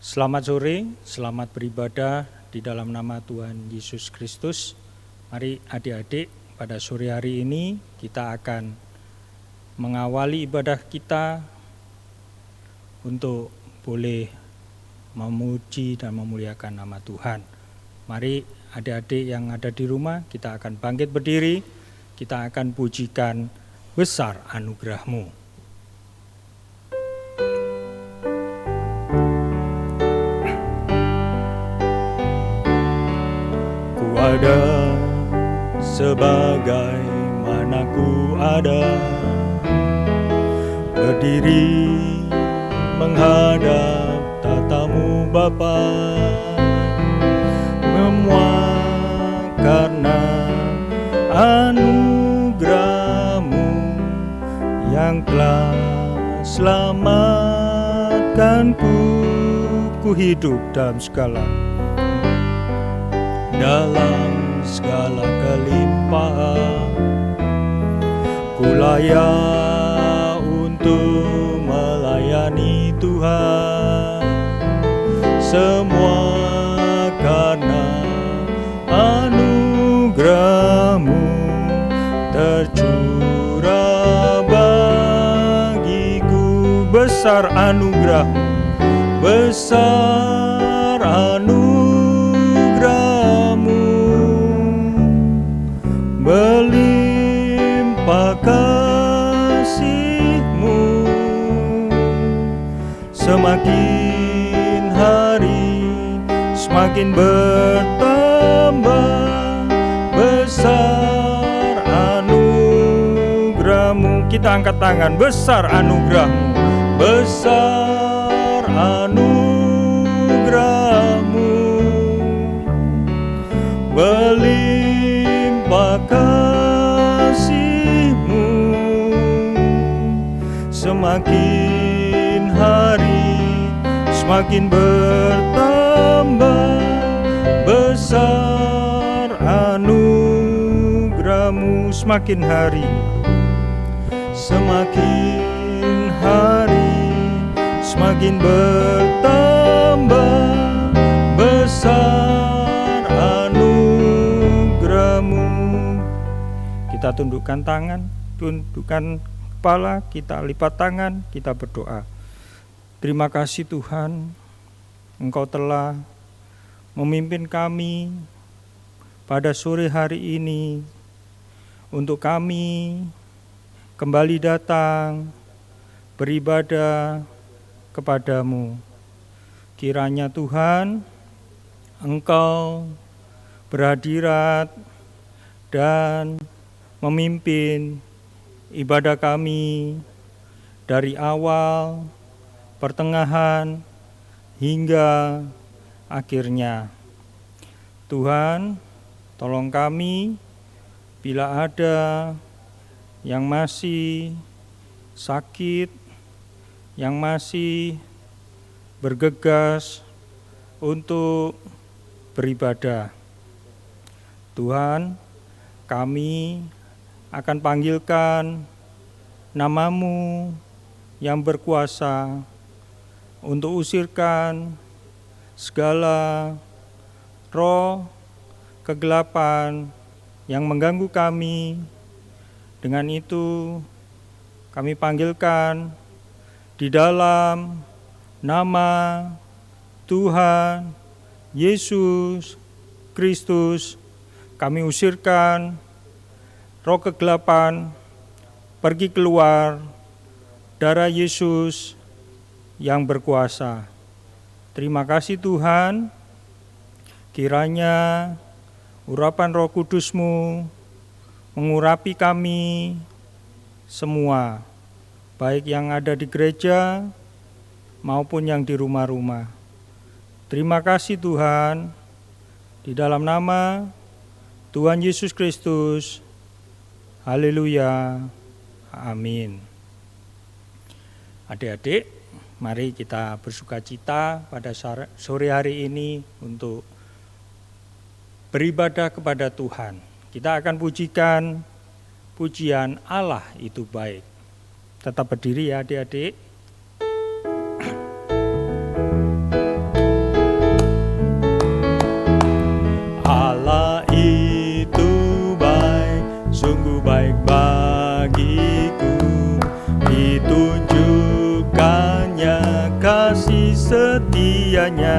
Selamat sore, selamat beribadah di dalam nama Tuhan Yesus Kristus. Mari adik-adik, pada sore hari ini kita akan mengawali ibadah kita untuk boleh memuji dan memuliakan nama Tuhan. Mari adik-adik yang ada di rumah, kita akan bangkit berdiri, kita akan pujikan besar anugerah-Mu. Ada sebagaimana ku ada, berdiri menghadap tatamu Bapa, memuat karena anugerah-Mu yang telah selamatkanku. Ku hidup dalam segala kelimpahan, ku layak untuk melayani Tuhan. Semua karena anugerah-Mu tercurah bagiku. Besar anugerah-Mu, besar anugerah-Mu, berlimpah kasih-Mu. Semakin hari semakin bertambah, besar anugerah-Mu. Kita angkat tangan, besar anugerah-Mu, besar anugerah-Mu, berlimpah kasih-Mu. Semakin hari semakin bertambah, besar anugerah-Mu. Semakin hari semakin bertambah, besar anugerah-Mu. Kita tundukkan tangan, tundukkan kepala, kita lipat tangan, kita berdoa. Terima kasih Tuhan, Engkau telah memimpin kami pada sore hari ini untuk kami kembali datang beribadah kepada-Mu. Kiranya Tuhan, Engkau berhadirat dan memimpin ibadah kami dari awal, pertengahan, hingga akhirnya. Tuhan, tolong kami bila ada yang masih sakit, yang masih bergegas untuk beribadah. Tuhan, kami akan panggilkan nama-Mu yang berkuasa untuk usirkan segala roh kegelapan yang mengganggu kami. Dengan itu kami panggilkan di dalam nama Tuhan Yesus Kristus, kami usirkan roh kegelapan, pergi keluar. Darah Yesus yang berkuasa. Terima kasih Tuhan, kiranya urapan Roh Kudus-Mu mengurapi kami semua, baik yang ada di gereja maupun yang di rumah-rumah. Terima kasih Tuhan, di dalam nama Tuhan Yesus Kristus. Haleluya. Amin. Adik-adik, mari kita bersukacita pada sore hari ini untuk beribadah kepada Tuhan. Kita akan pujikan pujian Allah itu baik. Tetap berdiri ya adik-adik. kasih setianya.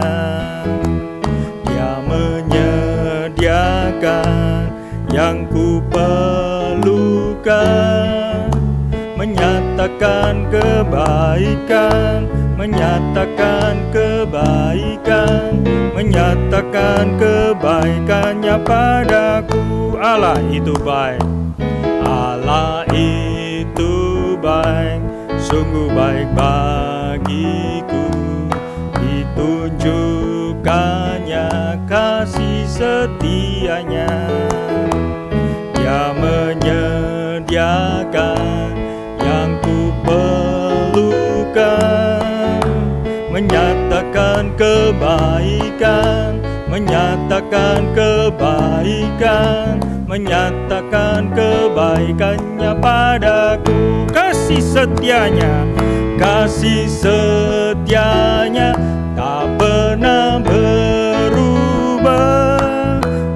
Dia menyediakan yang ku perlukan, menyatakan kebaikan, menyatakan kebaikan, menyatakan kebaikannya padaku. Allah itu baik, Allah itu baik, sungguh baik bagiku. Ditunjukkannya kasih setianya. Dia menyediakan yang ku perlukan, menyatakan kebaikan, menyatakan kebaikan, menyatakan kebaikannya padaku. Kasih setianya, kasih setianya tak pernah berubah,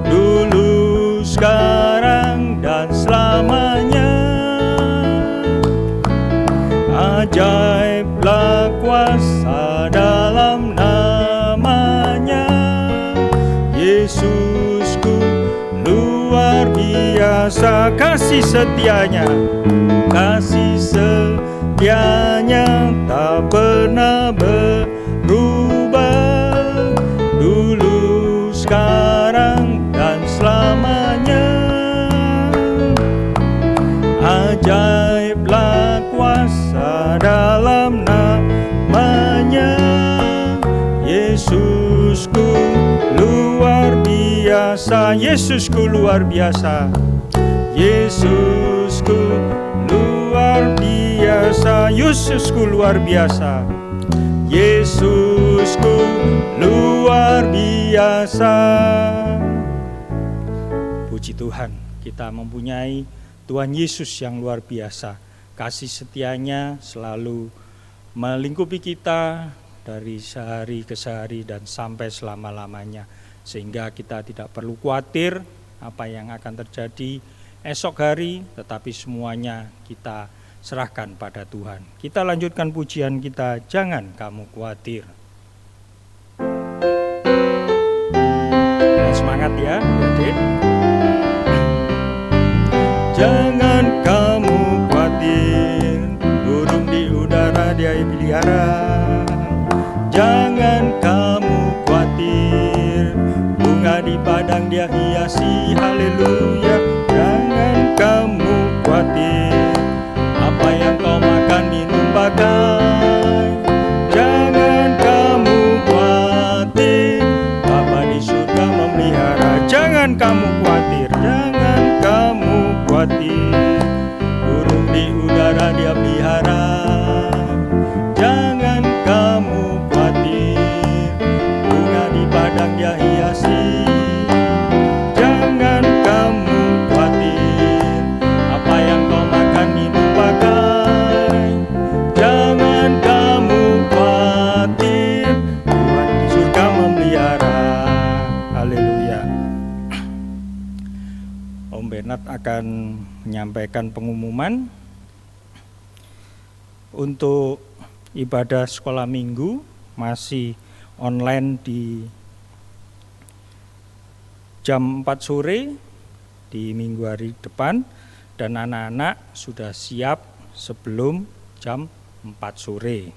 dulu, sekarang, dan selamanya. Ajaiblah kuasa dalam namanya, Yesusku luar biasa. Kasih setianya, kasih setianya tak pernah berubah, dulu, sekarang, dan selamanya. Ajaiblah kuasa dalam namanya, Yesusku luar biasa. Yesusku luar biasa, Yesusku luar biasa, Yesusku luar biasa, Yesusku luar biasa. Puji Tuhan, kita mempunyai Tuhan Yesus yang luar biasa. Kasih setianya selalu melingkupi kita dari sehari ke sehari dan sampai selama-lamanya, sehingga kita tidak perlu khawatir apa yang akan terjadi esok hari, tetapi semuanya kita serahkan pada Tuhan. Kita lanjutkan pujian kita, jangan kamu khawatir. Dan semangat ya, adik. Jangan kamu khawatir, burung di udara dia pelihara. Jangan kamu khawatir, bunga di padang dia hiasi, haleluya. Jangan kamu khawatir, apa yang kau makan minum pakai. Jangan kamu khawatir, Bapa di surga memelihara. Jangan kamu khawatir, jangan kamu khawatir, burung di udara dia pelihara. Jangan kamu khawatir, bunga di padang dia hiasi. Jangan kamu khawatir, apa yang kau makan minum pakai. Jangan kamu khawatir, Tuhan di surga memelihara. Haleluya. Om Bernard akan menyampaikan pengumuman untuk ibadah sekolah minggu masih online di jam 4 sore di minggu hari depan, dan anak-anak sudah siap sebelum jam 4 sore.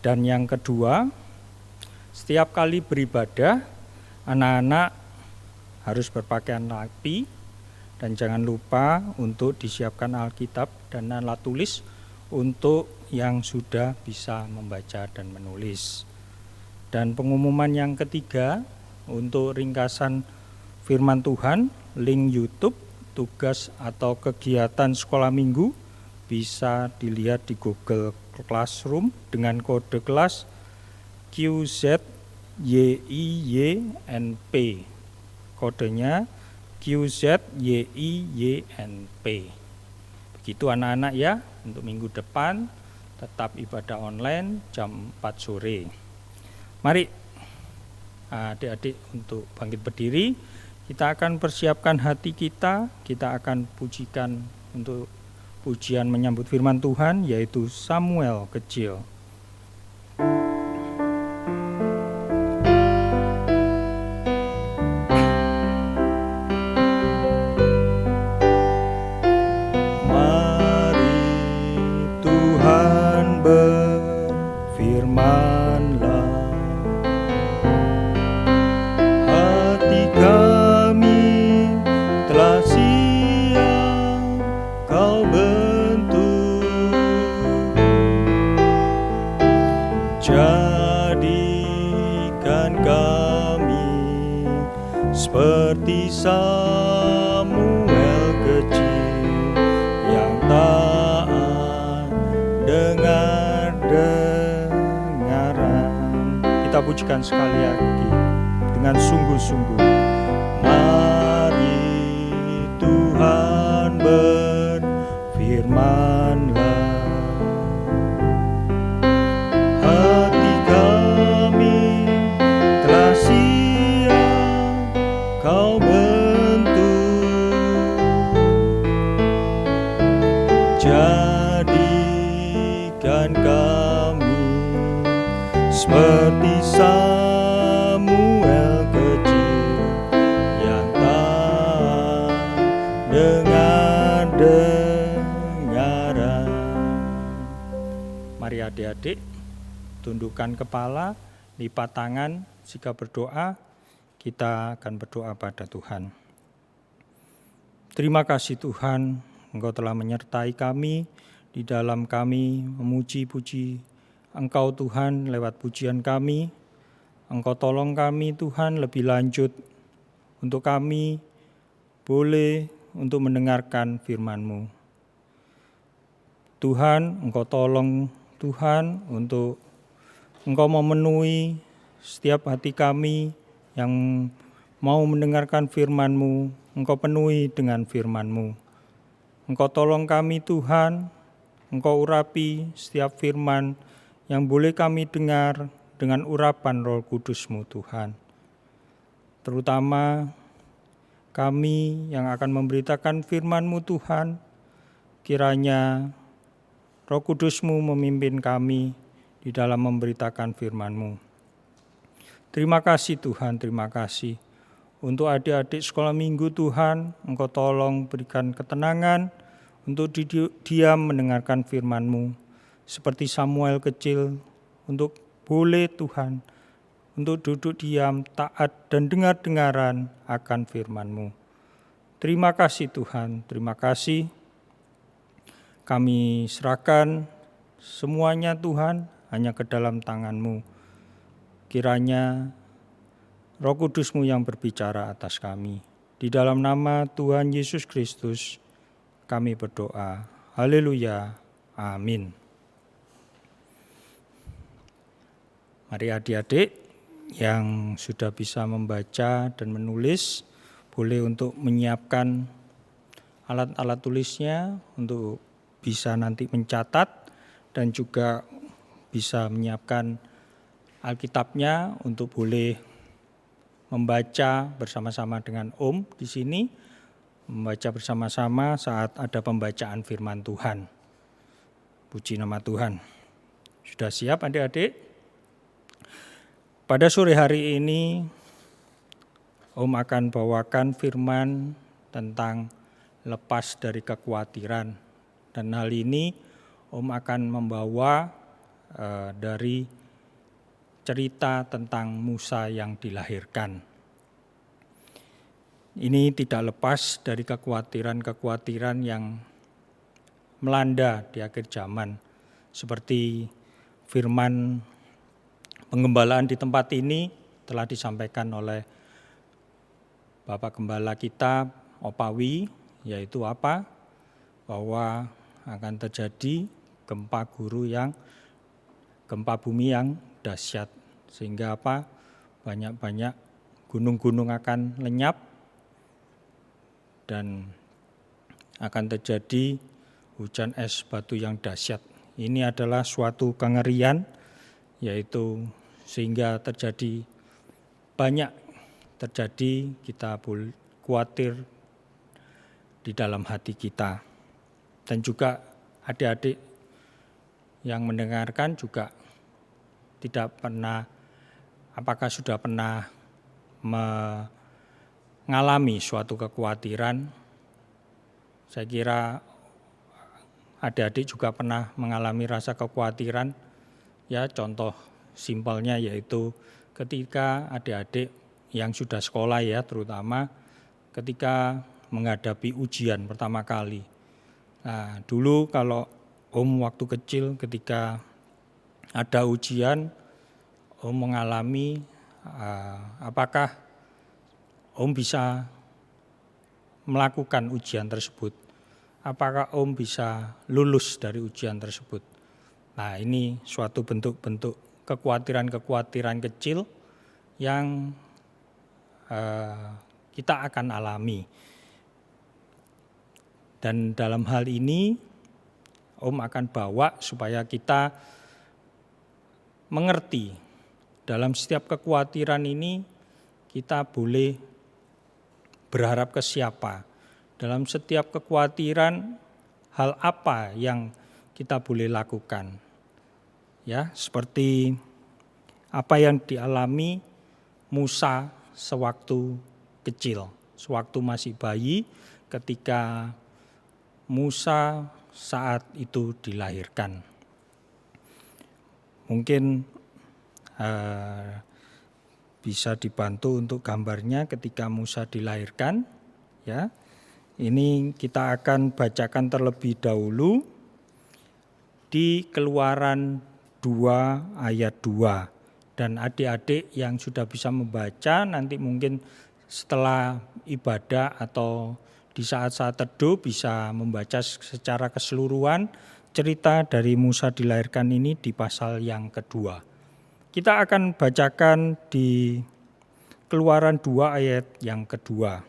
Dan yang kedua, setiap kali beribadah anak-anak harus berpakaian rapi, dan jangan lupa untuk disiapkan Alkitab dan alat tulis untuk yang sudah bisa membaca dan menulis. Dan pengumuman yang ketiga, untuk ringkasan firman Tuhan, link YouTube, tugas atau kegiatan sekolah minggu bisa dilihat di Google Classroom dengan kode kelas QZYIYNP. Kodenya QZYIYNP. Begitu anak-anak ya, untuk minggu depan tetap ibadah online jam 4 sore. Mari adik-adik untuk bangkit berdiri. Kita akan persiapkan hati kita akan pujikan untuk pujian menyambut firman Tuhan, yaitu Samuel Kecil. firman-Lah. Hati kami telah siap Kau bentuk, jadikan kami seperti Samuel kecil yang taat dengar-dengaran. Kita pujikan sekali lagi dengan sungguh-sungguh. Mari Tuhan berfirman-Lah. Hati kami telah siap Kau bentuk, jadikan kami seperti Samuel kecil yang taat dengar-dengaran. Mari adik-adik, tundukkan kepala, lipat tangan, jika berdoa, kita akan berdoa pada Tuhan. Terima kasih Tuhan, Engkau telah menyertai kami, di dalam kami memuji-puji Engkau Tuhan lewat pujian kami. Engkau tolong kami Tuhan lebih lanjut untuk kami boleh untuk mendengarkan firman-Mu. Tuhan, Engkau tolong Tuhan untuk Engkau memenuhi setiap hati kami yang mau mendengarkan firman-Mu. Engkau penuhi dengan firman-Mu. Engkau tolong kami Tuhan, Engkau urapi setiap firman yang boleh kami dengar dengan urapan Roh Kudus-Mu Tuhan. Terutama kami yang akan memberitakan firman-Mu Tuhan, kiranya Roh Kudus-Mu memimpin kami di dalam memberitakan firman-Mu. Terima kasih Tuhan, terima kasih. Untuk adik-adik sekolah minggu Tuhan, Engkau tolong berikan ketenangan untuk diam mendengarkan firman-Mu. Seperti Samuel kecil, untuk boleh Tuhan, untuk duduk diam, taat dan dengar-dengaran akan firman-Mu. Terima kasih Tuhan, terima kasih. Kami serahkan semuanya Tuhan hanya ke dalam tangan-Mu. Kiranya Roh Kudus-Mu yang berbicara atas kami. Di dalam nama Tuhan Yesus Kristus kami berdoa. Haleluya. Amin. Mari adik-adik yang sudah bisa membaca dan menulis, boleh untuk menyiapkan alat-alat tulisnya untuk bisa nanti mencatat dan juga bisa menyiapkan Alkitabnya untuk boleh membaca bersama-sama dengan Om di sini, membaca bersama-sama saat ada pembacaan firman Tuhan. Puji nama Tuhan. Sudah siap adik-adik? Pada sore hari ini, Om akan bawakan firman tentang lepas dari kekhawatiran. Dan hal ini Om akan membawa dari cerita tentang Musa yang dilahirkan. Ini tidak lepas dari kekhawatiran-kekhawatiran yang melanda di akhir zaman. Seperti firman penggembalaan di tempat ini telah disampaikan oleh Bapak Gembala kita, Opawi, yaitu apa? Bahwa akan terjadi gempa bumi yang dahsyat, sehingga apa? Banyak-banyak gunung-gunung akan lenyap dan akan terjadi hujan es batu yang dahsyat. Ini adalah suatu kengerian, yaitu sehingga banyak terjadi, kita khawatir di dalam hati kita. Dan juga adik-adik yang mendengarkan juga tidak pernah, apakah sudah pernah mengalami suatu kekhawatiran? Saya kira adik-adik juga pernah mengalami rasa kekhawatiran. Ya, contoh simpelnya yaitu ketika adik-adik yang sudah sekolah ya, terutama ketika menghadapi ujian pertama kali. Nah, dulu kalau Om waktu kecil ketika ada ujian, Om mengalami apakah Om bisa melakukan ujian tersebut? Apakah Om bisa lulus dari ujian tersebut? Nah, ini suatu bentuk-bentuk kekhawatiran-kekhawatiran kecil yang kita akan alami. Dan dalam hal ini Om akan bawa supaya kita mengerti dalam setiap kekhawatiran ini kita boleh berharap ke siapa. Dalam setiap kekhawatiran hal apa yang kita boleh lakukan. Ya, seperti apa yang dialami Musa sewaktu kecil, sewaktu masih bayi ketika Musa saat itu dilahirkan. Mungkin bisa dibantu untuk gambarnya ketika Musa dilahirkan, ya. Ini kita akan bacakan terlebih dahulu di Keluaran 2 ayat 2. Dan adik-adik yang sudah bisa membaca nanti mungkin setelah ibadah atau di saat-saat teduh bisa membaca secara keseluruhan cerita dari Musa dilahirkan ini di pasal yang kedua. Kita akan bacakan di Keluaran 2 ayat yang kedua.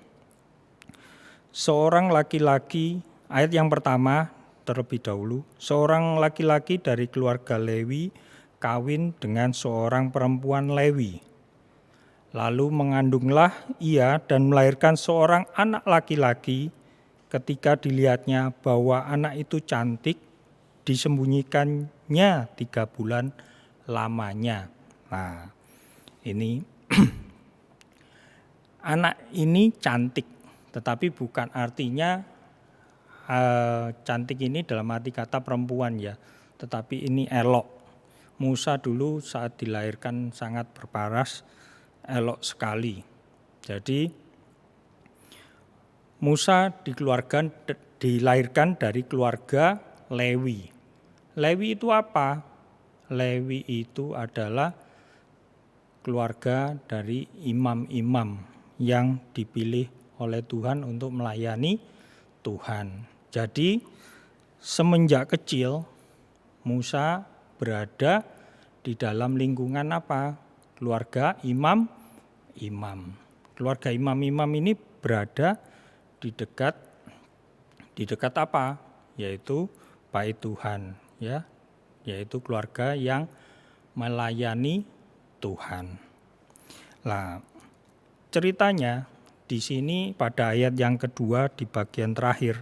Seorang laki-laki, ayat yang pertama terlebih dahulu, seorang laki-laki dari keluarga Lewi kawin dengan seorang perempuan Lewi. Lalu mengandunglah ia dan melahirkan seorang anak laki-laki. Ketika dilihatnya bahwa anak itu cantik, disembunyikannya 3 bulan lamanya. Nah, ini anak ini cantik, tetapi bukan artinya cantik ini dalam arti kata perempuan ya, tetapi ini elok. Musa dulu saat dilahirkan sangat berparas, elok sekali. Jadi Musa dilahirkan dari keluarga Lewi. Lewi itu apa? Lewi itu adalah keluarga dari imam-imam yang dipilih oleh Tuhan untuk melayani Tuhan. Jadi semenjak kecil Musa berada di dalam lingkungan apa? Keluarga imam-imam. Keluarga imam-imam ini berada di dekat apa? Yaitu Bait Tuhan, ya. Yaitu keluarga yang melayani Tuhan. Nah, ceritanya di sini pada ayat yang kedua di bagian terakhir,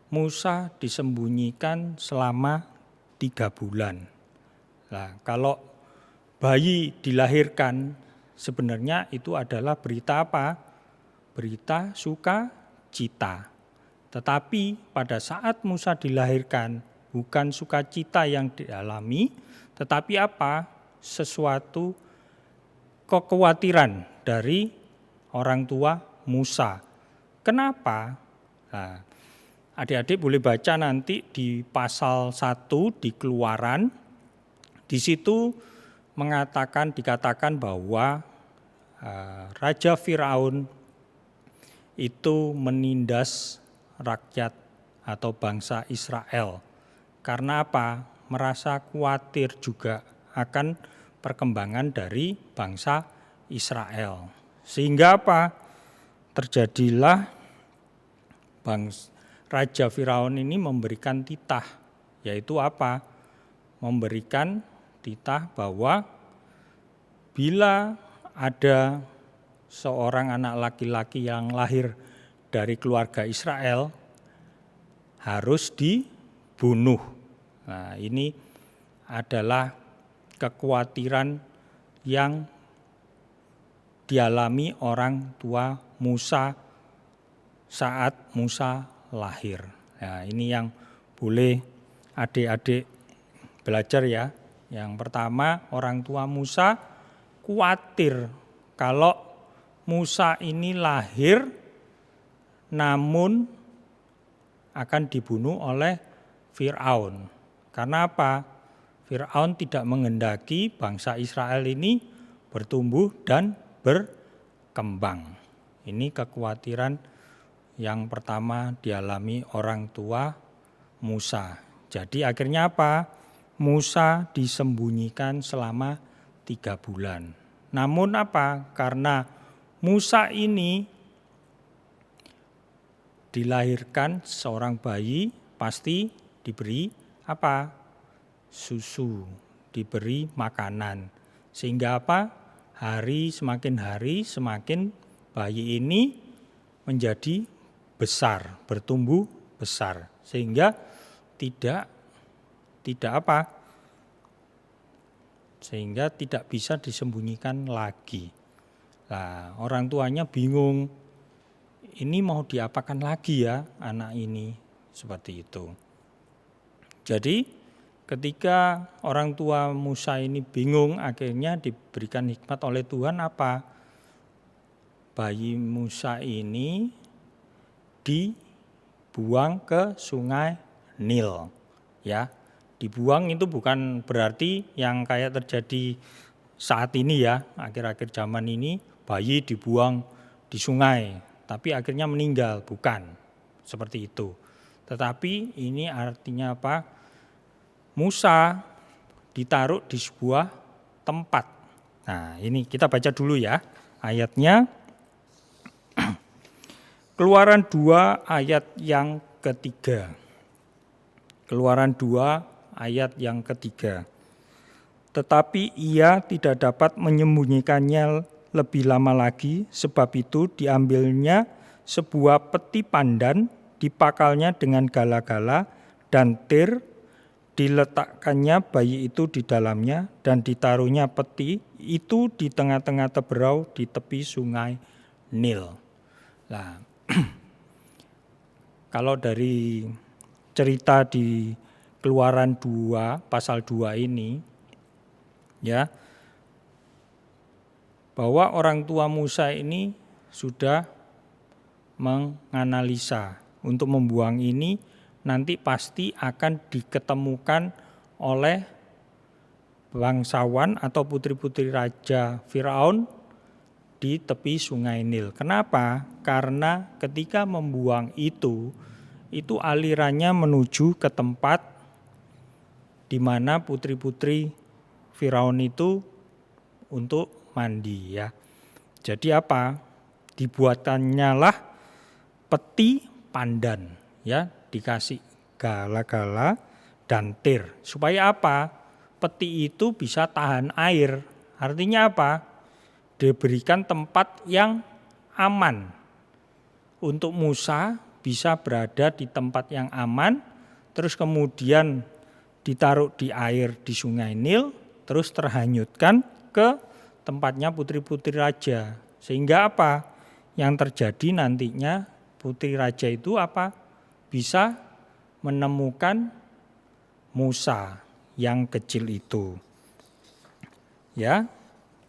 Musa disembunyikan selama 3 bulan. Nah, kalau bayi dilahirkan sebenarnya itu adalah berita apa? Berita sukacita. Tetapi pada saat Musa dilahirkan bukan sukacita yang dialami, tetapi apa? Sesuatu kekhawatiran dari orang tua Musa. Kenapa? Nah, adik-adik boleh baca nanti di pasal 1 di Keluaran. Di situ dikatakan bahwa Raja Firaun itu menindas rakyat atau bangsa Israel. Karena apa? Merasa khawatir juga akan perkembangan dari bangsa Israel. Sehingga apa? Terjadilah Raja Firaun ini memberikan titah, yaitu apa? Memberikan titah bahwa bila ada seorang anak laki-laki yang lahir dari keluarga Israel harus dibunuh. Nah, ini adalah kekhawatiran yang dialami orang tua Musa saat Musa lahir. Nah, ini yang boleh adik-adik belajar ya. Yang pertama, orang tua Musa khawatir kalau Musa ini lahir namun akan dibunuh oleh Fir'aun. Karena apa? Fir'aun tidak menghendaki bangsa Israel ini bertumbuh dan berkembang. Ini kekhawatiran yang pertama dialami orang tua Musa. Jadi akhirnya apa? Musa disembunyikan selama 3 bulan. Namun apa? Karena Musa ini dilahirkan seorang bayi, pasti diberi apa? Susu, diberi makanan. Sehingga apa? Semakin hari semakin bayi ini menjadi besar, bertumbuh besar. Sehingga tidak apa? Sehingga tidak bisa disembunyikan lagi. Nah, orang tuanya bingung. Ini mau diapakan lagi ya anak ini? Seperti itu. Jadi ketika orang tua Musa ini bingung, akhirnya diberikan hikmat oleh Tuhan apa? Bayi Musa ini dibuang ke sungai Nil. Ya, dibuang itu bukan berarti yang kayak terjadi saat ini ya, akhir-akhir zaman ini bayi dibuang di sungai, tapi akhirnya meninggal, bukan seperti itu. Tetapi ini artinya apa? Musa ditaruh di sebuah tempat. Nah, ini kita baca dulu ya ayatnya. Keluaran 2 ayat yang ketiga. Keluaran 2 ayat yang ketiga. Tetapi ia tidak dapat menyembunyikannya lebih lama lagi, sebab itu diambilnya sebuah peti pandan, dipakalnya dengan gala-gala dan tir, diletakkannya bayi itu di dalamnya, dan ditaruhnya peti itu di tengah-tengah teberau di tepi sungai Nil. Nah, kalau dari cerita di Keluaran 2 pasal 2 ini ya, bahwa orang tua Musa ini sudah menganalisa untuk membuang ini nanti pasti akan diketemukan oleh bangsawan atau putri-putri raja Firaun di tepi sungai Nil. Kenapa? Karena ketika membuang itu alirannya menuju ke tempat di mana putri-putri Firaun itu untuk mandi ya. Jadi apa? Dibuatannya lah peti pandan ya, dikasih gala-gala dan tir. Supaya apa? Peti itu bisa tahan air. Artinya apa? Diberikan tempat yang aman. Untuk Musa bisa berada di tempat yang aman, terus kemudian ditaruh di air di sungai Nil, terus terhanyutkan ke tempatnya putri-putri raja. Sehingga apa? Yang terjadi nantinya putri raja itu apa? Bisa menemukan Musa yang kecil itu. Ya,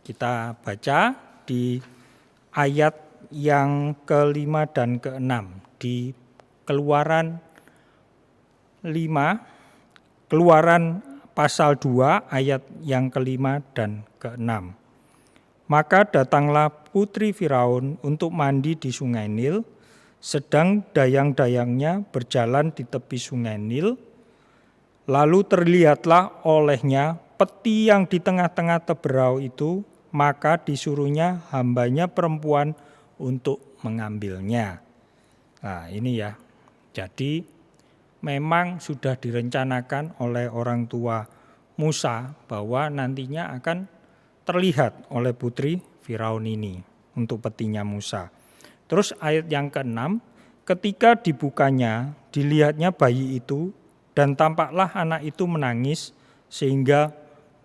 kita baca di ayat yang ke-5 dan ke-6 di Keluaran 5, Keluaran pasal 2 ayat yang ke-5 dan ke-6. Maka datanglah putri Firaun untuk mandi di sungai Nil, sedang dayang-dayangnya berjalan di tepi sungai Nil. Lalu terlihatlah olehnya peti yang di tengah-tengah teberau itu, maka disuruhnya hambanya perempuan untuk mengambilnya. Nah ini ya, jadi memang sudah direncanakan oleh orang tua Musa bahwa nantinya akan terlihat oleh putri Firaun ini untuk petinya Musa. Terus ayat yang ke-6, ketika dibukanya, dilihatnya bayi itu, dan tampaklah anak itu menangis, sehingga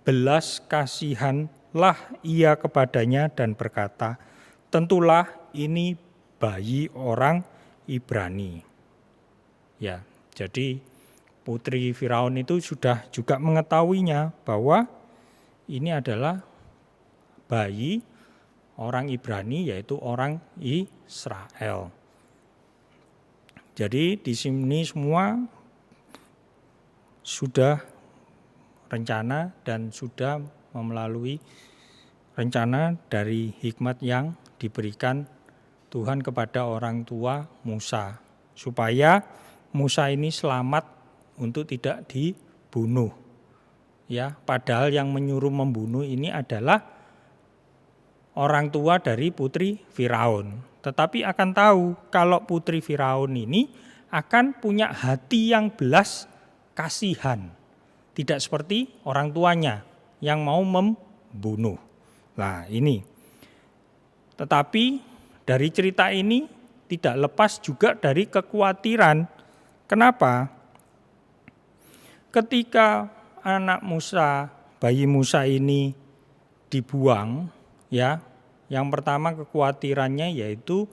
belas kasihanlah ia kepadanya dan berkata, tentulah ini bayi orang Ibrani. Ya, jadi putri Firaun itu sudah juga mengetahuinya bahwa ini adalah bayi orang Ibrani, yaitu orang Israel. Jadi di sini semua sudah rencana dan sudah melalui rencana dari hikmat yang diberikan Tuhan kepada orang tua Musa, supaya Musa ini selamat untuk tidak dibunuh. Ya, padahal yang menyuruh membunuh ini adalah orang tua dari putri Firaun. Tetapi akan tahu kalau putri Firaun ini akan punya hati yang belas kasihan. Tidak seperti orang tuanya yang mau membunuh. Nah ini. Tetapi dari cerita ini tidak lepas juga dari kekhawatiran. Kenapa? Ketika anak Musa, bayi Musa ini dibuang, ya, yang pertama kekhawatirannya yaitu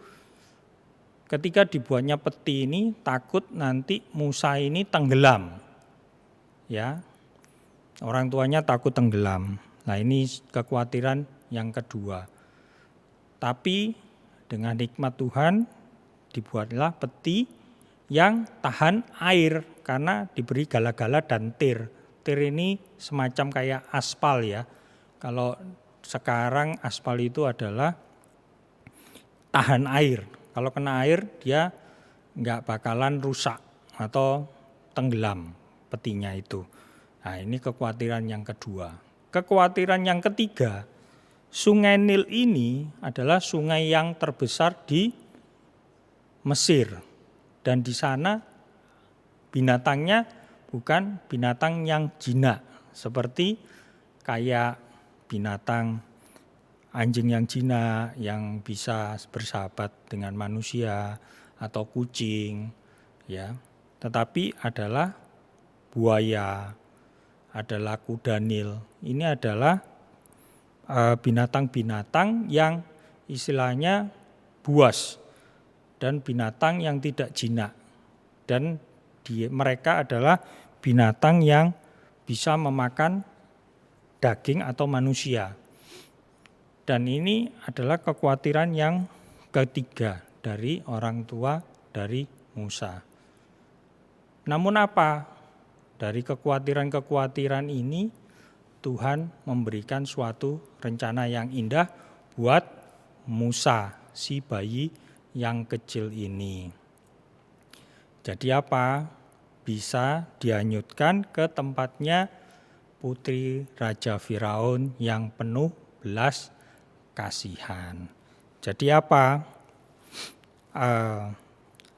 ketika dibuatnya peti ini takut nanti Musa ini tenggelam. Ya. Orang tuanya takut tenggelam. Nah, ini kekhawatiran yang kedua. Tapi dengan hikmat Tuhan dibuatlah peti yang tahan air karena diberi gala-gala dan tir. Tir ini semacam kayak aspal ya. Kalau sekarang aspal itu adalah tahan air. Kalau kena air dia nggak bakalan rusak atau tenggelam petinya itu. Nah ini kekhawatiran yang kedua. Kekhawatiran yang ketiga, Sungai Nil ini adalah sungai yang terbesar di Mesir. Dan di sana binatangnya bukan binatang yang jinak. Seperti kayak binatang anjing yang jinak yang bisa bersahabat dengan manusia atau kucing. Ya. Tetapi adalah buaya, adalah kuda Nil. Ini adalah binatang-binatang yang istilahnya buas dan binatang yang tidak jinak. Dan mereka adalah binatang yang bisa memakan daging atau manusia. Dan ini adalah kekhawatiran yang ketiga dari orang tua dari Musa. Namun apa? Dari kekhawatiran-kekhawatiran ini Tuhan memberikan suatu rencana yang indah buat Musa, si bayi yang kecil ini. Jadi apa? Bisa dihanyutkan ke tempatnya putri Raja Firaun yang penuh belas kasihan. Jadi apa?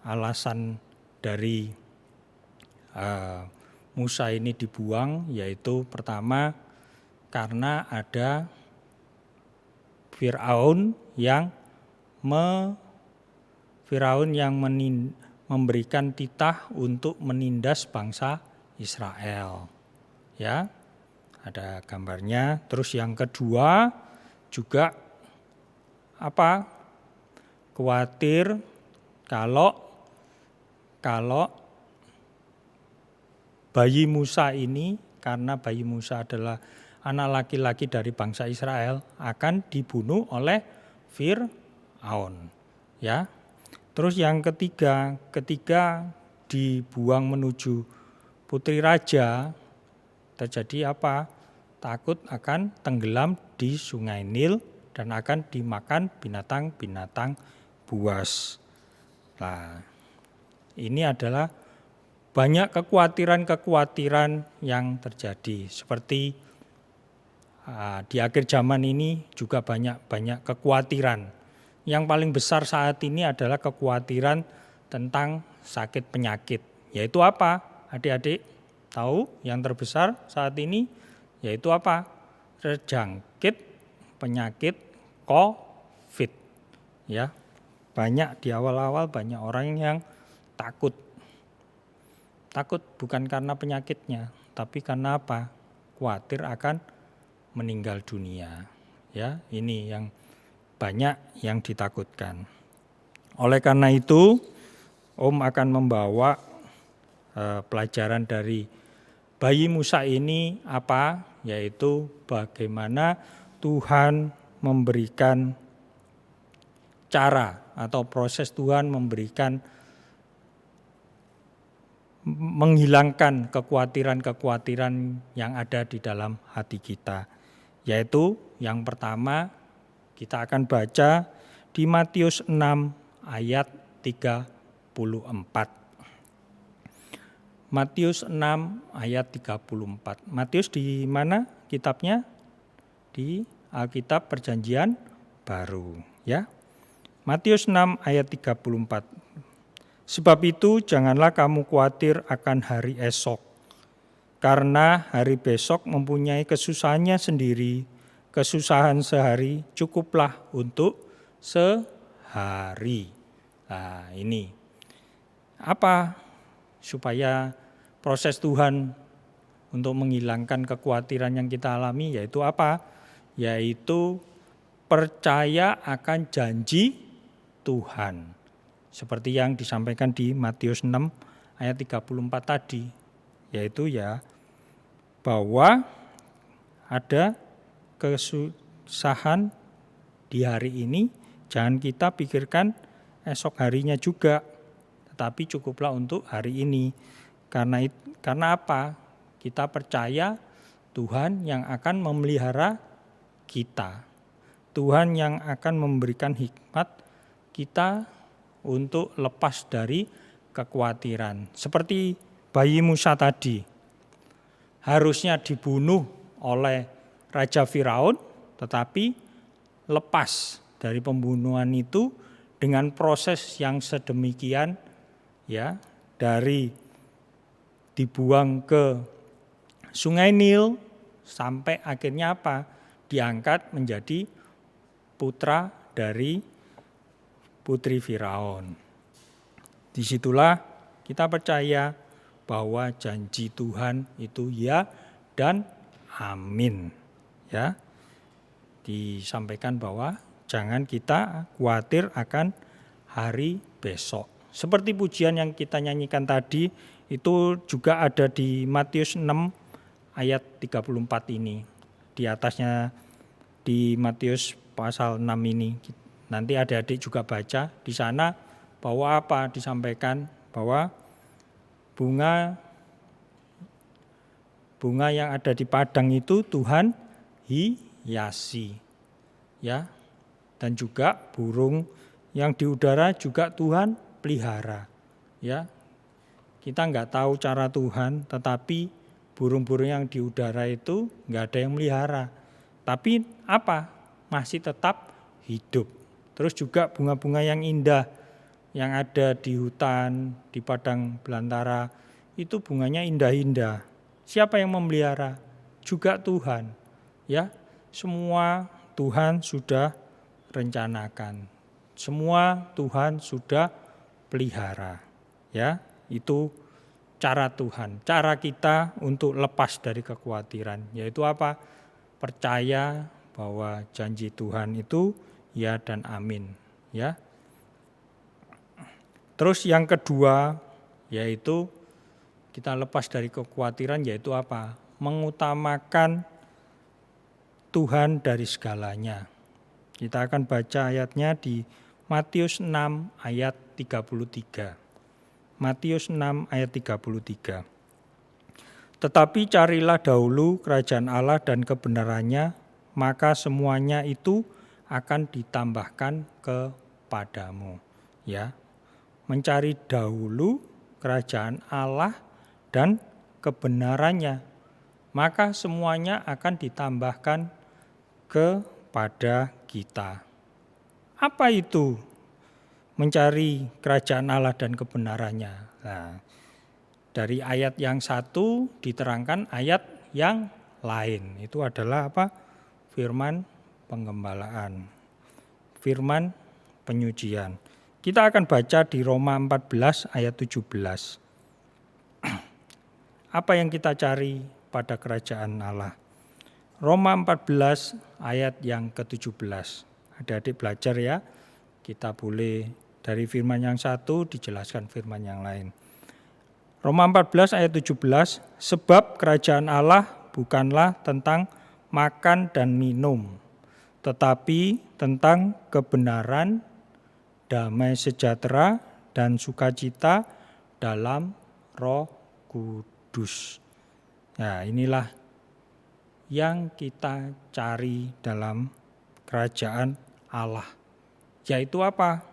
Alasan dari Musa ini dibuang yaitu pertama karena ada Firaun yang memberikan titah untuk menindas bangsa Israel. Ya. Ada gambarnya. Terus yang kedua juga apa? Khawatir kalau bayi Musa ini, karena bayi Musa adalah anak laki-laki dari bangsa Israel, akan dibunuh oleh Fir'aun. Ya. Terus yang ketiga, ketika dibuang menuju putri raja, terjadi apa? Takut akan tenggelam di Sungai Nil dan akan dimakan binatang-binatang buas. Nah, ini adalah banyak kekhawatiran-kekhawatiran yang terjadi. Seperti di akhir zaman ini juga banyak kekhawatiran. Yang paling besar saat ini adalah kekhawatiran tentang sakit penyakit. Yaitu apa? Adik-adik tahu yang terbesar saat ini yaitu apa? Terjangkit penyakit COVID. Ya. Banyak di awal-awal banyak orang yang takut. Takut bukan karena penyakitnya, tapi karena apa? Khawatir akan meninggal dunia. Ya, ini yang banyak yang ditakutkan. Oleh karena itu, Om akan membawa pelajaran dari bayi Musa ini apa? Yaitu bagaimana Tuhan memberikan cara atau proses Tuhan memberikan menghilangkan kekhawatiran-kekhawatiran yang ada di dalam hati kita. Yaitu yang pertama kita akan baca di Matius 6 ayat 34. Matius 6 ayat 34. Matius di mana kitabnya? Di Alkitab Perjanjian Baru, ya. Matius 6 ayat 34. Sebab itu janganlah kamu khawatir akan hari esok, karena hari besok mempunyai kesusahannya sendiri. Kesusahan sehari cukuplah untuk sehari. Nah, ini apa? Supaya proses Tuhan untuk menghilangkan kekhawatiran yang kita alami yaitu apa? Yaitu percaya akan janji Tuhan. Seperti yang disampaikan di Matius 6 ayat 34 tadi. Yaitu bahwa ada kesusahan di hari ini, jangan kita pikirkan esok harinya juga, tetapi cukuplah untuk hari ini. Karena apa? Kita percaya Tuhan yang akan memelihara kita. Tuhan yang akan memberikan hikmat kita untuk lepas dari kekhawatiran. Seperti bayi Musa tadi, harusnya dibunuh oleh Raja Firaun, tetapi lepas dari pembunuhan itu dengan proses yang sedemikian, dari dibuang ke Sungai Nil sampai akhirnya apa? Diangkat menjadi putra dari putri Firaun. Disitulah kita percaya bahwa janji Tuhan itu ya dan amin. Ya, disampaikan bahwa jangan kita khawatir akan hari besok. Seperti pujian yang kita nyanyikan tadi, itu juga ada di Matius 6 ayat 34 ini. Di atasnya di Matius pasal 6 ini. Nanti adik-adik juga baca di sana bahwa apa disampaikan, bahwa bunga yang ada di padang itu Tuhan hiasi, ya. Dan juga burung yang di udara juga Tuhan pelihara, ya. Kita enggak tahu cara Tuhan, tetapi burung-burung yang di udara itu enggak ada yang melihara. Tapi apa? Masih tetap hidup. Terus juga bunga-bunga yang indah yang ada di hutan, di padang belantara, itu bunganya indah-indah. Siapa yang memelihara? Juga Tuhan. Ya, semua Tuhan sudah rencanakan. Semua Tuhan sudah pelihara. Ya, itu cara Tuhan, cara kita untuk lepas dari kekhawatiran, yaitu apa? Percaya bahwa janji Tuhan itu ya dan amin, ya. Terus yang kedua yaitu kita lepas dari kekhawatiran, yaitu apa? Mengutamakan Tuhan dari segalanya. Kita akan baca ayatnya di Matius 6 ayat 33. Matius 6 ayat 33. Tetapi carilah dahulu kerajaan Allah dan kebenarannya, maka semuanya itu akan ditambahkan kepadamu. Ya, mencari dahulu kerajaan Allah dan kebenarannya, maka semuanya akan ditambahkan kepada kita. Apa itu mencari kerajaan Allah dan kebenarannya? Nah, dari ayat yang satu diterangkan ayat yang lain. Itu adalah apa? Firman penggembalaan, firman penyucian. Kita akan baca di Roma 14 ayat 17. Apa yang kita cari pada kerajaan Allah? Roma 14 ayat yang ke-17. Adik-adik belajar ya. Kita boleh dari firman yang satu dijelaskan firman yang lain. Roma 14 ayat 17, sebab kerajaan Allah bukanlah tentang makan dan minum, tetapi tentang kebenaran, damai sejahtera, dan sukacita dalam Roh Kudus. Nah, inilah yang kita cari dalam kerajaan Allah. Yaitu apa?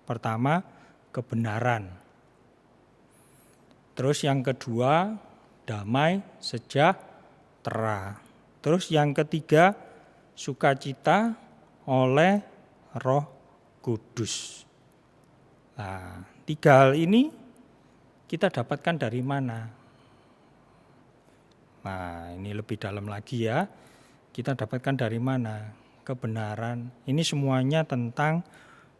Pertama, kebenaran. Terus yang kedua, damai sejahtera. Terus yang ketiga, sukacita oleh Roh Kudus. Nah, 3 hal ini kita dapatkan dari mana? Nah, ini lebih dalam lagi ya. Kita dapatkan dari mana? Kebenaran. Ini semuanya tentang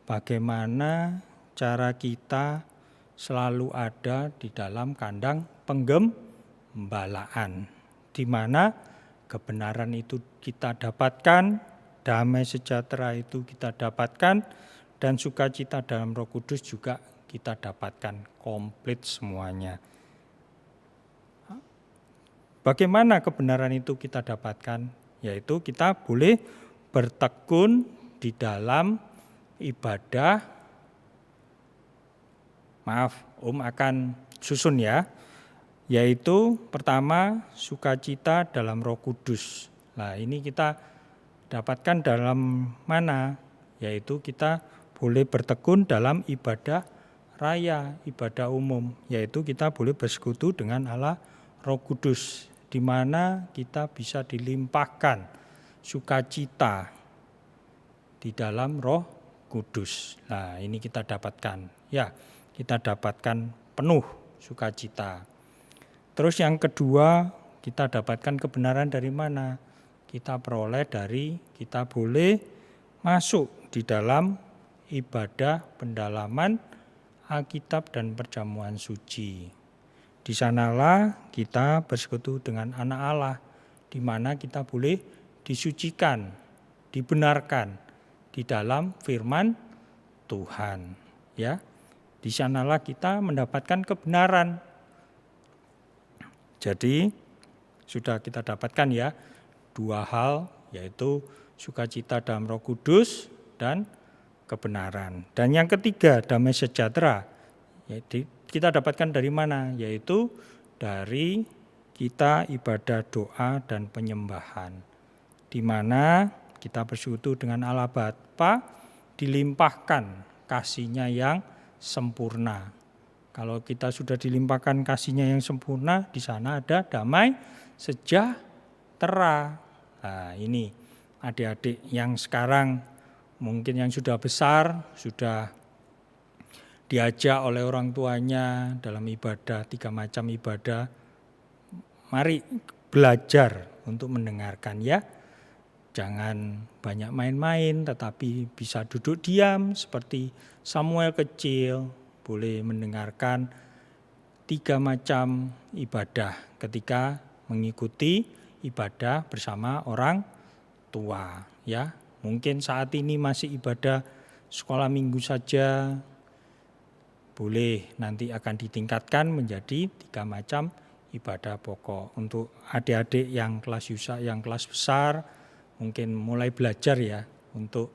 bagaimana cara kita selalu ada di dalam kandang penggembalaan, di mana kebenaran itu kita dapatkan, damai sejahtera itu kita dapatkan, dan sukacita dalam Roh Kudus juga kita dapatkan komplit semuanya. Bagaimana kebenaran itu kita dapatkan? Yaitu kita boleh bertekun di dalam ibadah. Maaf, Om akan susun ya. Yaitu pertama, sukacita dalam Roh Kudus. Nah, ini kita dapatkan dalam mana? Yaitu kita boleh bertekun dalam ibadah raya, ibadah umum. Yaitu kita boleh bersekutu dengan Allah Roh Kudus, di mana kita bisa dilimpahkan sukacita di dalam Roh Kudus. Nah, ini kita dapatkan. Ya, kita dapatkan penuh sukacita. Terus yang kedua, kita dapatkan kebenaran dari mana? Kita peroleh dari kita boleh masuk di dalam ibadah pendalaman Alkitab dan perjamuan suci. Di sanalah kita bersekutu dengan anak Allah, di mana kita boleh disucikan, dibenarkan di dalam firman Tuhan. Ya, di sanalah kita mendapatkan kebenaran. Jadi sudah kita dapatkan ya 2 hal, yaitu sukacita dalam Roh Kudus dan kebenaran. Dan yang ketiga, damai sejahtera. Jadi kita dapatkan dari mana? Yaitu dari kita ibadah doa dan penyembahan, di mana kita bersekutu dengan Allah Bapa, dilimpahkan kasih-Nya yang sempurna. Kalau kita sudah dilimpahkan kasih-Nya yang sempurna, di sana ada damai sejahtera. Nah, ini adik-adik yang sekarang mungkin yang sudah besar, sudah diajak oleh orang tuanya dalam ibadah, 3 macam ibadah. Mari belajar untuk mendengarkan ya. Jangan banyak main-main, tetapi bisa duduk diam seperti Samuel kecil, boleh mendengarkan 3 macam ibadah ketika mengikuti ibadah bersama orang tua ya. Mungkin saat ini masih ibadah sekolah minggu saja, boleh nanti akan ditingkatkan menjadi 3 macam ibadah pokok. Untuk adik-adik yang kelas yusa, yang kelas besar, mungkin mulai belajar ya untuk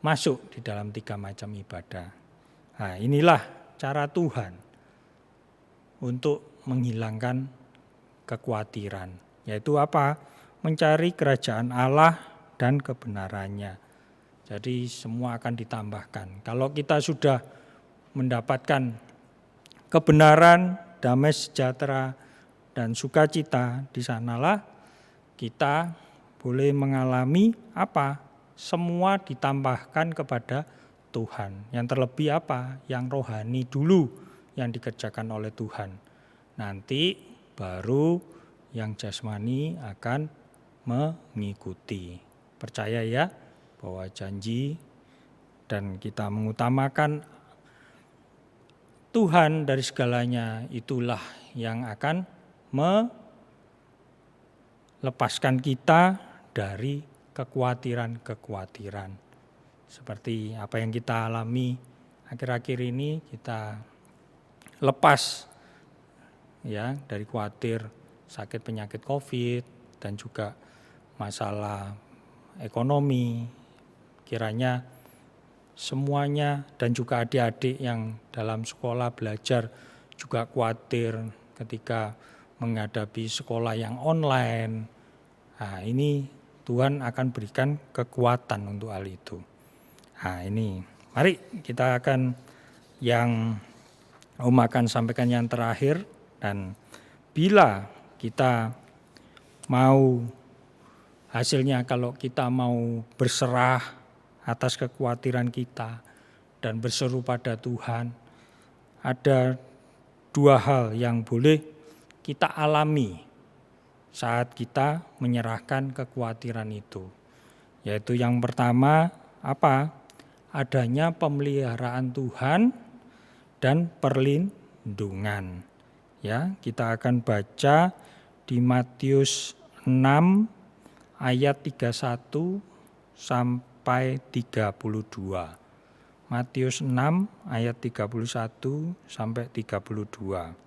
masuk di dalam 3 macam ibadah. Nah, inilah cara Tuhan untuk menghilangkan kekhawatiran. Yaitu apa? Mencari kerajaan Allah dan kebenarannya. Jadi semua akan ditambahkan. Kalau kita sudah mendapatkan kebenaran, damai sejahtera, dan sukacita, di sanalah kita boleh mengalami apa? Semua ditambahkan kepada Tuhan. Yang terlebih apa? Yang rohani dulu yang dikerjakan oleh Tuhan. Nanti baru yang jasmani akan mengikuti. Percaya ya bahwa janji dan kita mengutamakan Tuhan dari segalanya, itulah yang akan melepaskan kita dari kekhawatiran-kekhawatiran. Seperti apa yang kita alami akhir-akhir ini, kita lepas ya, dari khawatir sakit penyakit Covid dan juga masalah ekonomi. Kiranya semuanya dan juga adik-adik yang dalam sekolah belajar juga khawatir ketika menghadapi sekolah yang online. Nah, ini Tuhan akan berikan kekuatan untuk hal itu. Nah, ini mari kita akan yang Om akan sampaikan yang terakhir, dan bila kita mau hasilnya, kalau kita mau berserah atas kekhawatiran kita dan berseru pada Tuhan, ada dua hal yang boleh kita alami saat kita menyerahkan kekhawatiran itu. Yaitu yang pertama apa? Adanya pemeliharaan Tuhan dan perlindungan. Ya, kita akan baca di Matius 6 ayat 31 sampai 32. Matius 6 ayat 31 sampai 32.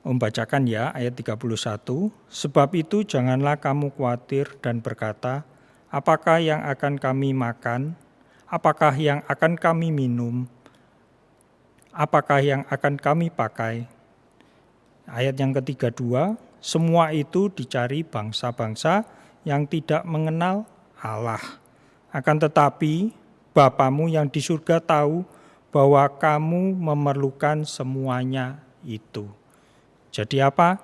Om bacakan ya ayat 31. Sebab itu janganlah kamu khawatir dan berkata, apakah yang akan kami makan? Apakah yang akan kami minum? Apakah yang akan kami pakai? Ayat yang ke-32, semua itu dicari bangsa-bangsa yang tidak mengenal Allah. Akan tetapi Bapamu yang di surga tahu bahwa kamu memerlukan semuanya itu. Jadi apa?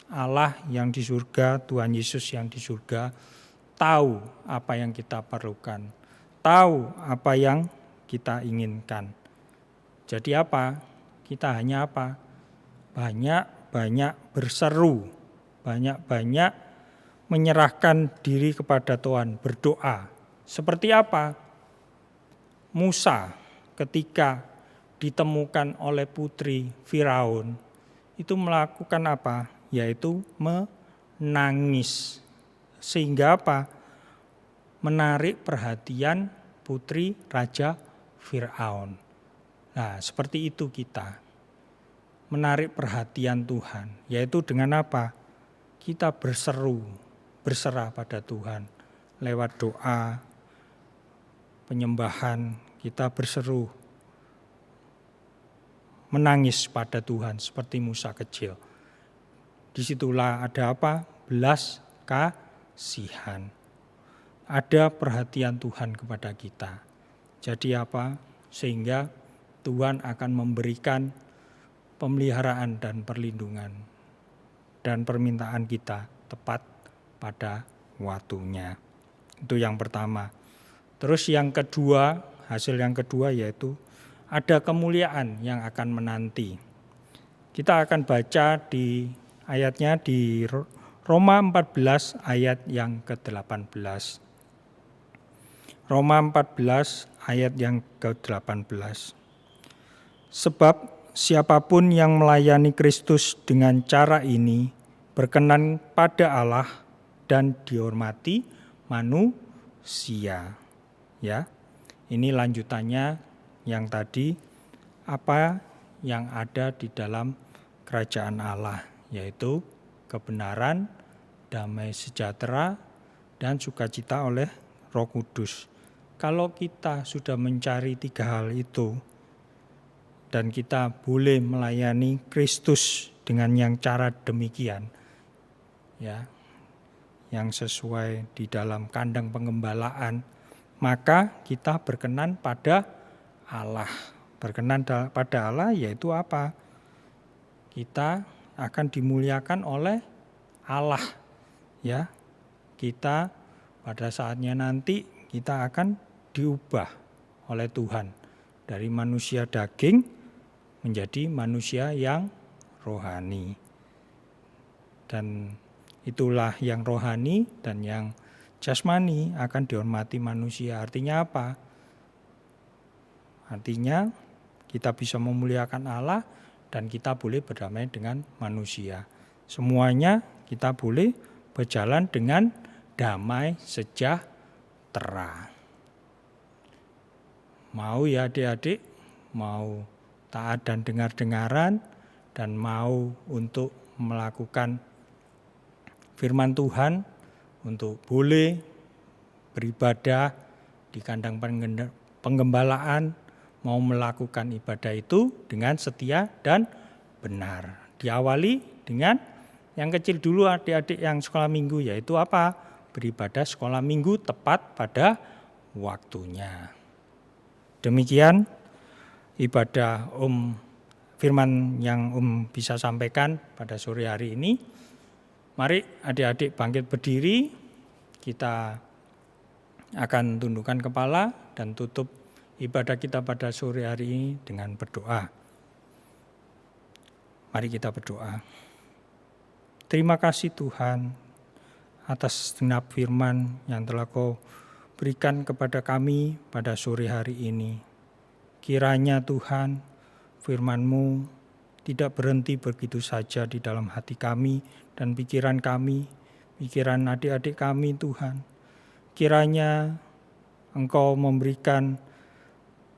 Allah yang di surga, Tuhan Yesus yang di surga, tahu apa yang kita perlukan, tahu apa yang kita inginkan. Jadi apa? Kita hanya apa? Banyak-banyak berseru, banyak-banyak menyerahkan diri kepada Tuhan, berdoa. Seperti apa? Musa ketika ditemukan oleh putri Firaun, itu melakukan apa? Yaitu menangis. Sehingga apa? Menarik perhatian putri Raja Firaun. Nah, seperti itu kita. Menarik perhatian Tuhan. Yaitu dengan apa? Kita berseru, berserah pada Tuhan. Lewat doa, penyembahan, kita berseru. Menangis pada Tuhan seperti Musa kecil. Disitulah ada apa? Belas kasihan. Ada perhatian Tuhan kepada kita. Jadi apa? Sehingga Tuhan akan memberikan pemeliharaan dan perlindungan. Dan permintaan kita tepat pada waktunya. Itu yang pertama. Terus yang kedua, hasil yang kedua yaitu ada kemuliaan yang akan menanti. Kita akan baca di ayatnya di Roma 14 ayat yang ke-18. Roma 14 ayat yang ke-18. Sebab siapapun yang melayani Kristus dengan cara ini berkenan pada Allah dan dihormati manusia. Ya. Ini lanjutannya yang tadi, apa yang ada di dalam kerajaan Allah, yaitu kebenaran, damai sejahtera, dan sukacita oleh Roh Kudus. Kalau kita sudah mencari tiga hal itu, dan kita boleh melayani Kristus dengan yang cara demikian, ya, yang sesuai di dalam kandang pengembalaan, maka kita berkenan pada Allah. Berkenan pada Allah yaitu apa? Kita akan dimuliakan oleh Allah. Ya. Kita pada saatnya nanti kita akan diubah oleh Tuhan dari manusia daging menjadi manusia yang rohani. Dan itulah yang rohani dan yang jasmani akan dihormati manusia. Artinya apa? Artinya kita bisa memuliakan Allah dan kita boleh berdamai dengan manusia. Semuanya kita boleh berjalan dengan damai sejahtera. Mau ya adik-adik, mau taat dan dengar-dengaran, dan mau untuk melakukan firman Tuhan, untuk boleh beribadah di kandang penggembalaan, mau melakukan ibadah itu dengan setia dan benar. Diawali dengan yang kecil dulu adik-adik yang sekolah minggu, yaitu apa? Beribadah sekolah minggu tepat pada waktunya. Demikian ibadah firman yang bisa sampaikan pada sore hari ini. Mari adik-adik bangkit berdiri, kita akan tundukkan kepala dan tutup ibadah kita pada sore hari ini dengan berdoa. Mari kita berdoa. Terima kasih Tuhan atas genap firman yang telah Kau berikan kepada kami pada sore hari ini. Kiranya Tuhan, firman-Mu tidak berhenti begitu saja di dalam hati kami dan pikiran kami, pikiran adik-adik kami Tuhan. Kiranya Engkau memberikan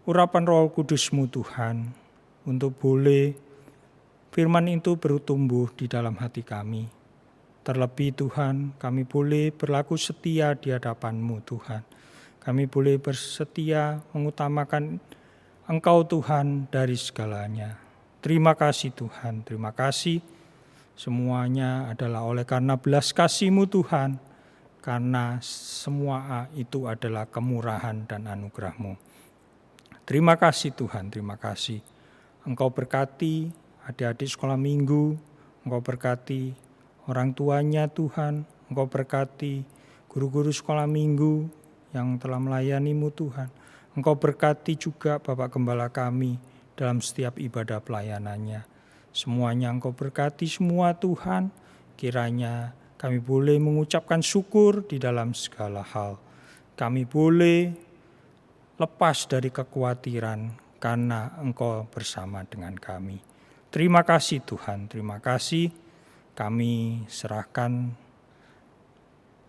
urapan Roh Kudus-Mu Tuhan, untuk boleh firman itu bertumbuh di dalam hati kami. Terlebih Tuhan, kami boleh berlaku setia di hadapan-Mu Tuhan. Kami boleh bersetia mengutamakan Engkau Tuhan dari segalanya. Terima kasih Tuhan, terima kasih. Semuanya adalah oleh karena belas kasih-Mu Tuhan. Karena semua itu adalah kemurahan dan anugerah-Mu. Terima kasih Tuhan, terima kasih. Engkau berkati adik-adik sekolah minggu, Engkau berkati orang tuanya Tuhan, Engkau berkati guru-guru sekolah minggu yang telah melayani-Mu Tuhan. Engkau berkati juga Bapak Gembala kami dalam setiap ibadah pelayanannya. Semuanya Engkau berkati semua Tuhan, kiranya kami boleh mengucapkan syukur di dalam segala hal. Kami boleh lepas dari kekhawatiran karena Engkau bersama dengan kami. Terima kasih Tuhan, terima kasih. Kami serahkan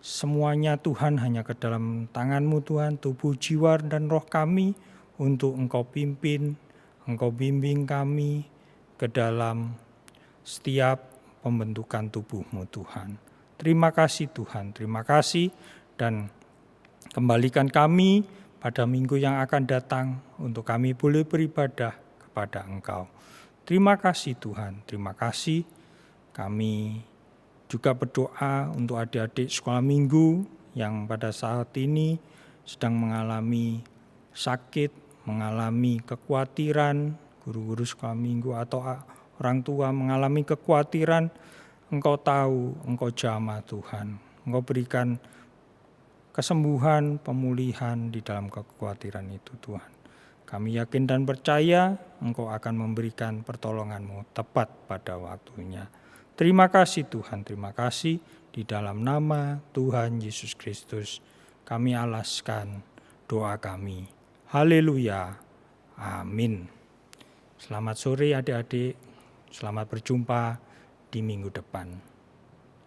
semuanya Tuhan hanya ke dalam tangan-Mu Tuhan, tubuh, jiwa, dan roh kami untuk Engkau pimpin, Engkau bimbing kami ke dalam setiap pembentukan tubuh-Mu Tuhan. Terima kasih Tuhan, terima kasih, dan kembalikan kami pada minggu yang akan datang untuk kami boleh beribadah kepada Engkau. Terima kasih Tuhan, terima kasih. Kami juga berdoa untuk adik-adik sekolah minggu yang pada saat ini sedang mengalami sakit, mengalami kekhawatiran, guru-guru sekolah minggu atau orang tua mengalami kekhawatiran. Engkau tahu, Engkau jamah Tuhan. Engkau berikan kesembuhan, pemulihan di dalam kekhawatiran itu Tuhan. Kami yakin dan percaya Engkau akan memberikan pertolongan-Mu tepat pada waktunya. Terima kasih Tuhan, terima kasih. Di dalam nama Tuhan Yesus Kristus kami alaskan doa kami. Haleluya, amin. Selamat sore adik-adik, selamat berjumpa di minggu depan.